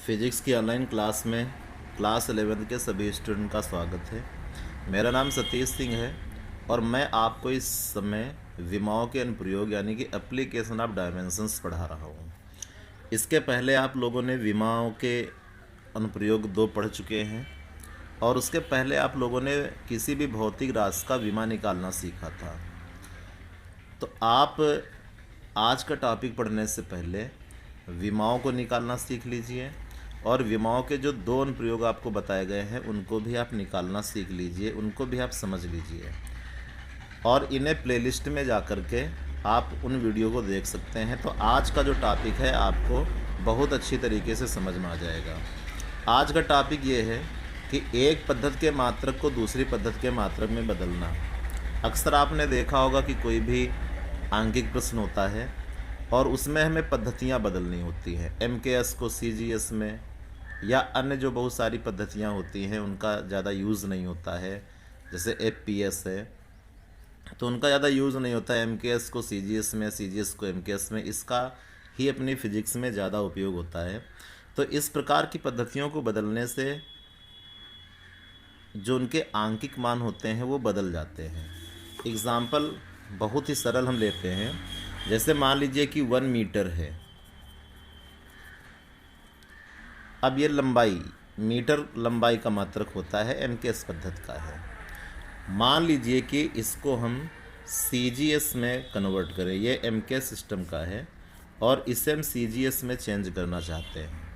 Physics की online class में class 11 के सभी स्टूडेंट का स्वागत है। मेरा नाम सतीश सिंह है और मैं आपको इस समय विमाओं के अनुप्रयोग यानी कि एप्लीकेशन ऑफ डायमेंशंस पढ़ा रहा हूँ। इसके पहले आप लोगों ने विमाओं के अनुप्रयोग 2 पढ़ चुके हैं और उसके पहले आप लोगों ने किसी भी भौतिक राशि का विमा निकालना सीखा था। तो आप आज का टॉपिक पढ़ने से पहले विमाओं को निकालना सीख लीजिए और विमाओं के जो 2 अनुप्रयोग आपको बताए गए हैं उनको भी आप निकालना सीख लीजिए, उनको भी आप समझ लीजिए और इन्हें प्लेलिस्ट में जा कर के आप उन वीडियो को देख सकते हैं। तो आज का जो टॉपिक है आपको बहुत अच्छी तरीके से समझ में आ जाएगा। आज का टॉपिक ये है कि एक पद्धति के मात्रक को दूसरी पद्धति के मात्रक में बदलना। अक्सर आपने देखा होगा कि कोई भी आंकिक प्रश्न होता है और उसमें हमें पद्धतियाँ बदलनी होती हैं। MKS को CGS में या अन्य जो बहुत सारी पद्धतियाँ होती हैं उनका ज़्यादा यूज़ नहीं होता है, जैसे FPS है तो उनका ज़्यादा यूज़ नहीं होता है। MKS को CGS में, CGS को MKS में, इसका ही अपनी फिजिक्स में ज़्यादा उपयोग होता है। तो इस प्रकार की पद्धतियों को बदलने से जो उनके आंकिक मान होते हैं वो बदल जाते हैं। एग्ज़ाम्पल बहुत ही सरल हम लेते हैं, जैसे मान लीजिए कि 1 मीटर है। अब ये लंबाई, मीटर लंबाई का मात्रक होता है, MKS पद्धति का है। मान लीजिए कि इसको हम CGS में कन्वर्ट करें, ये MKS सिस्टम का है और इसे हम CGS में चेंज करना चाहते हैं।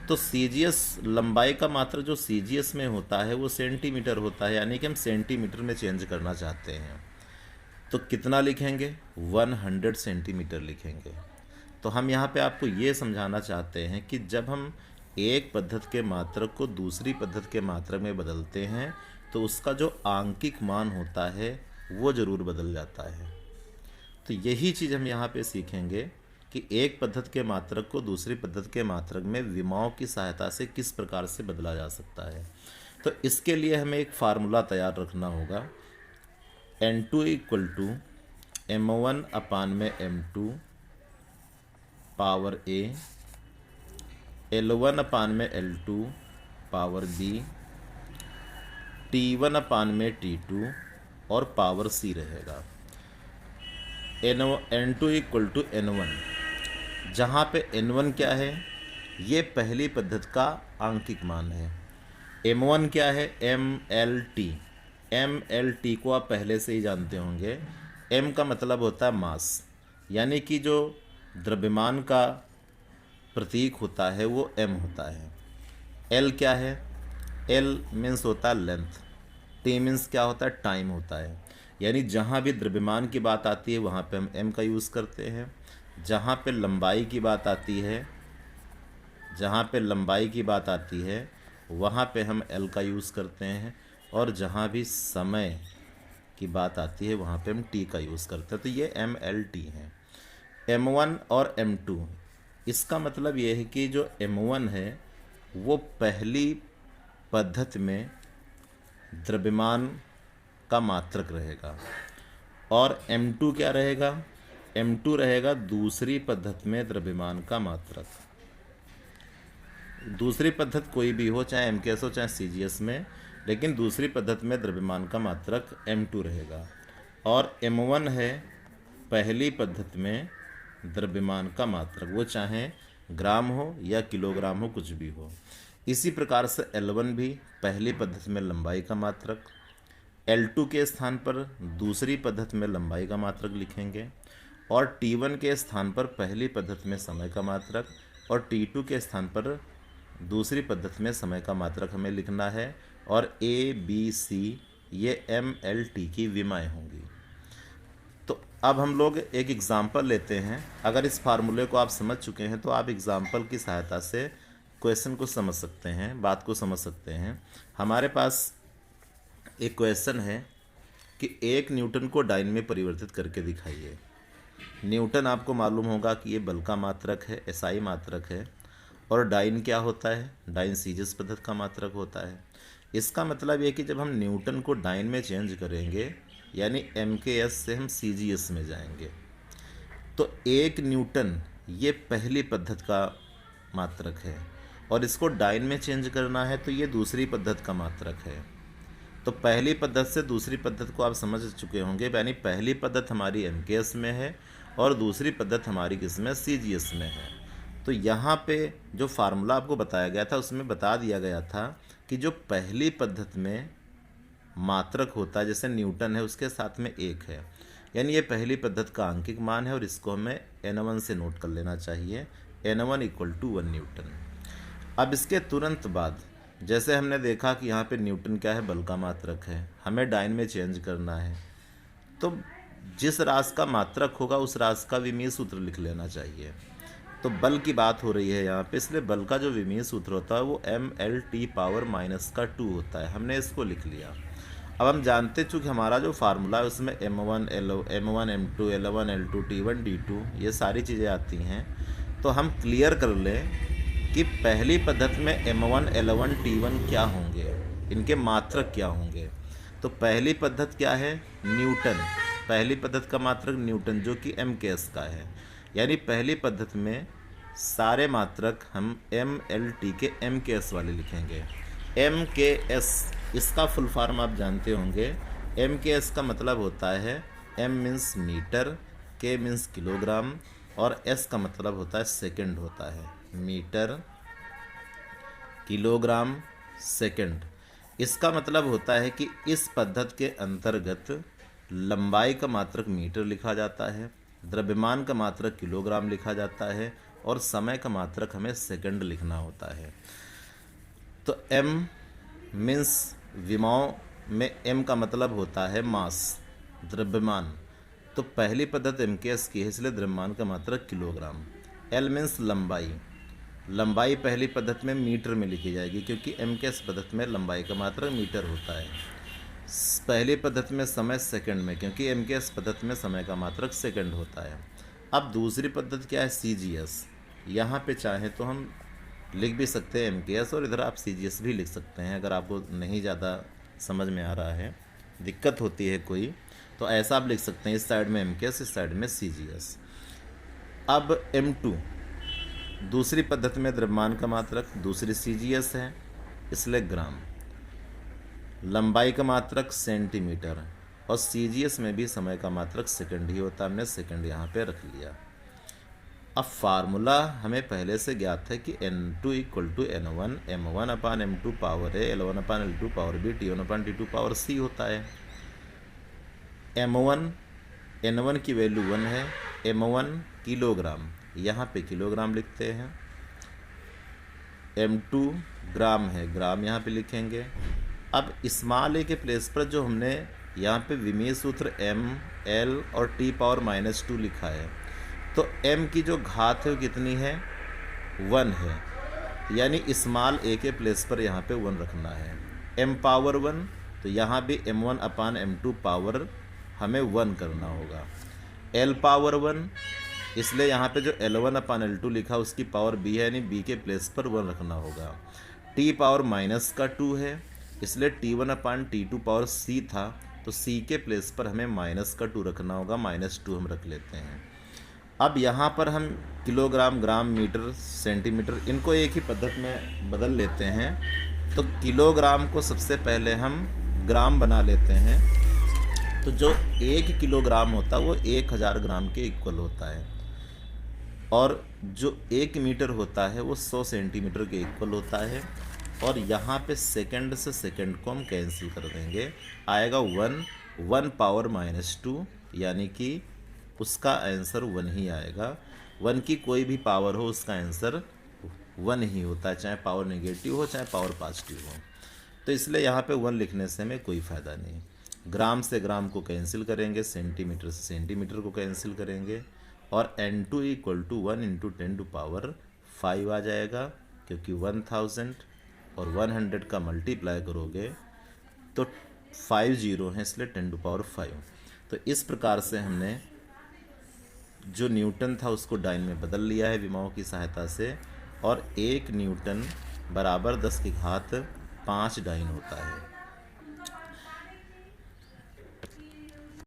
तो CGS लंबाई का मात्रक जो CGS में होता है वो सेंटीमीटर होता है, यानी कि हम सेंटीमीटर में चेंज करना चाहते हैं। तो कितना लिखेंगे? 100 सेंटीमीटर लिखेंगे। तो हम यहाँ पे आपको ये समझाना चाहते हैं कि जब हम एक पद्धति के मात्रक को दूसरी पद्धति के मात्रक में बदलते हैं तो उसका जो आंकिक मान होता है वो ज़रूर बदल जाता है। तो यही चीज़ हम यहाँ पे सीखेंगे कि एक पद्धति के मात्रक को दूसरी पद्धति के मात्रक में विमाओं की सहायता से किस प्रकार से बदला जा सकता है। तो इसके लिए हमें एक फार्मूला तैयार रखना होगा। N2 इक्वल टू M1 अपान में M2 पावर A, L1 अपान में L2 पावर B, T1 अपान में T2 और पावर C रहेगा। N2 इक्वल टू N1, जहाँ पे N1 क्या है? ये पहली पद्धति का आंकिक मान है। M1 क्या है? MLT। MLT को आप पहले से ही जानते होंगे। M का मतलब होता है मास, यानी कि जो द्रव्यमान का प्रतीक होता है वो M होता है। L क्या है? L मीन्स होता है लेंथ, T मीन्स क्या होता है? टाइम होता है। यानी जहाँ भी द्रव्यमान की बात आती है वहाँ पे हम M का यूज़ करते हैं। जहाँ पे लंबाई की बात आती है, वहाँ पे हम L का यूज़ करते हैं और जहाँ भी समय की बात आती है वहाँ पे हम T का यूज़ करते हैं। तो ये MLT है। M1 और M2, इसका मतलब ये है कि जो M1 है वो पहली पद्धति में द्रव्यमान का मात्रक रहेगा और M2 क्या रहेगा? M2 रहेगा दूसरी पद्धति में द्रव्यमान का मात्रक। दूसरी पद्धति कोई भी हो, चाहे MKS हो चाहे CGS में, लेकिन दूसरी पद्धति में द्रव्यमान का मात्रक M2 रहेगा और M1 है पहली पद्धति में द्रव्यमान का मात्रक, वो चाहे ग्राम हो या किलोग्राम हो, कुछ भी हो। इसी प्रकार से L1 भी पहली पद्धति में लंबाई का मात्रक, L2 के स्थान पर दूसरी पद्धति में लंबाई का मात्रक लिखेंगे और T1 के स्थान पर पहली पद्धति में समय का मात्रक और T2 के स्थान पर दूसरी पद्धति में समय का मात्रक हमें लिखना है और A, B, C ये MLT की विमाएँ होंगी। तो अब हम लोग एक एग्ज़ाम्पल लेते हैं। अगर इस फार्मूले को आप समझ चुके हैं तो आप एग्ज़ाम्पल की सहायता से क्वेश्चन को समझ सकते हैं, बात को समझ सकते हैं। हमारे पास एक क्वेश्चन है कि 1 न्यूटन को डाइन में परिवर्तित करके दिखाइए। न्यूटन आपको मालूम होगा कि ये बल का मात्रक है, SI मात्रक है और डाइन क्या होता है? डाइन CGS पद्धति का मात्रक होता है। इसका मतलब ये कि जब हम न्यूटन को डाइन में चेंज करेंगे यानी MKS से हम CGS में जाएंगे तो 1 न्यूटन ये पहली पद्धति का मात्रक है और इसको डाइन में चेंज करना है तो ये दूसरी पद्धति का मात्रक है। तो पहली पद्धति से दूसरी पद्धति को आप समझ चुके होंगे, यानी पहली पद्धति हमारी एमकेएस में है और दूसरी पद्धति हमारी किस में, सीजीएस में है। तो यहाँ पे जो फार्मूला आपको बताया गया था उसमें बता दिया गया था कि जो पहली पद्धति में मात्रक होता है जैसे न्यूटन है उसके साथ में 1 है, यानी ये पहली पद्धति का आंकिक मान है और इसको हमें n1 से नोट कर लेना चाहिए, n1 = 1 न्यूटन। अब इसके तुरंत बाद जैसे हमने देखा कि यहाँ पे न्यूटन क्या है, बल का मात्रक है, हमें डाइन में चेंज करना है, तो जिस राशि का मात्रक होगा उस राशि का विमीय सूत्र लिख लेना चाहिए। तो बल की बात हो रही है यहाँ पे, इसलिए बल का जो विमीय सूत्र होता है वो mL/2 होता है, हमने इसको लिख लिया। अब हम जानते चूँकि हमारा जो फार्मूला है उसमें m1 m2 L1 L2 T1 D2 ये सारी चीज़ें आती हैं, तो हम क्लियर कर लें कि पहली पद्धति में m1 L1 T1 क्या होंगे, इनके मात्रक क्या होंगे। तो पहली पद्धति क्या है, न्यूटन, पहली पद्धति का मात्रक न्यूटन जो कि mks का है, यानी पहली पद्धति में सारे मात्रक हम mLT के mks वाले लिखेंगे। mks इसका फुल फॉर्म आप जानते होंगे, mks का मतलब होता है m means metre, k means kilogram और s का मतलब होता है सेकंड होता है, मीटर किलोग्राम सेकंड। इसका मतलब होता है कि इस पद्धति के अंतर्गत लंबाई का मात्रक मीटर लिखा जाता है, द्रव्यमान का मात्रक किलोग्राम लिखा जाता है और समय का मात्रक हमें सेकंड लिखना होता है। तो m मीन्स विमाओं में m का मतलब होता है मास, द्रव्यमान। तो पहली पद्धति mks की है इसलिए द्रव्यमान का मात्रक किलोग्राम। l मीन्स लंबाई, लंबाई पहली पद्धति में मीटर में लिखी जाएगी क्योंकि mks पद्धति में लंबाई का मात्रक मीटर होता है। पहली पद्धति में समय सेकंड में, क्योंकि mks पद्धति में समय का मात्रक सेकंड होता है। अब दूसरी पद्धति क्या है, cgs। यहाँ पे चाहें तो हम लिख भी सकते हैं mks और इधर आप cgs भी लिख सकते हैं, अगर आपको नहीं ज़्यादा समझ में आ रहा है, दिक्कत होती है कोई, तो ऐसा आप लिख सकते हैं, इस साइड में mks इस साइड में cgs। अब m2 दूसरी पद्धति में द्रव्यमान का मात्रक, दूसरी cgs है इसलिए ग्राम, लंबाई का मात्रक सेंटीमीटर और cgs में भी समय का मात्रक सेकंड ही होता है, हमने सेकंड यहाँ पे रख लिया। अब फार्मूला हमें पहले से ज्ञात है कि n2 = n1 m1/m2 power a L1/L2 power b T1/T2 power c होता है। m1 n1 की वैल्यू 1 है, m1 किलोग्राम, यहाँ पे किलोग्राम लिखते हैं, m2 ग्राम है, ग्राम यहाँ पे लिखेंगे। अब स्मॉल a के प्लेस पर जो हमने यहाँ पे विमीय सूत्र m l और T⁻² लिखा है, तो m की जो घात है वो कितनी है, 1 है, यानी स्मॉल a के प्लेस पर यहाँ पे 1 रखना है। m⁻1 तो यहाँ भी m1/m2 पावर हमें 1 करना होगा। l⁻1 इसलिए यहाँ पे जो L1/L2 लिखा उसकी पावर b है, यानी b के प्लेस पर 1 रखना होगा। T⁻² है इसलिए T1/T2 पावर c था, तो c के प्लेस पर हमें -2 रखना होगा, -2 हम रख लेते हैं। अब यहाँ पर हम किलोग्राम, ग्राम, मीटर, सेंटीमीटर इनको एक ही पद्धति में बदल लेते हैं। तो किलोग्राम को सबसे पहले हम ग्राम बना लेते हैं, तो जो 1 किलोग्राम होता है वो 1000 ग्राम के इक्वल होता है और जो 1 मीटर होता है वो 100 सेंटीमीटर के इक्वल होता है। और यहाँ पे सेकंड से सेकंड को हम कैंसिल कर देंगे, आएगा 1 पावर -2, यानी कि उसका आंसर 1 ही आएगा। 1 की कोई भी पावर हो उसका आंसर 1 ही होता है, चाहे पावर नेगेटिव हो चाहे पावर पॉजिटिव हो। तो इसलिए यहाँ पे 1 लिखने से हमें कोई फ़ायदा नहीं। ग्राम से ग्राम को कैंसिल करेंगे, सेंटीमीटर से सेंटीमीटर को कैंसिल करेंगे और n2 = 1 × 10⁵ आ जाएगा, क्योंकि 1000 और 100 का मल्टीप्लाई करोगे तो 5 जीरो हैं, इसलिए 10⁵। तो इस प्रकार से हमने जो न्यूटन था उसको डाइन में बदल लिया है विमाओं की सहायता से, और 1 न्यूटन = 10⁵ डाइन होता है।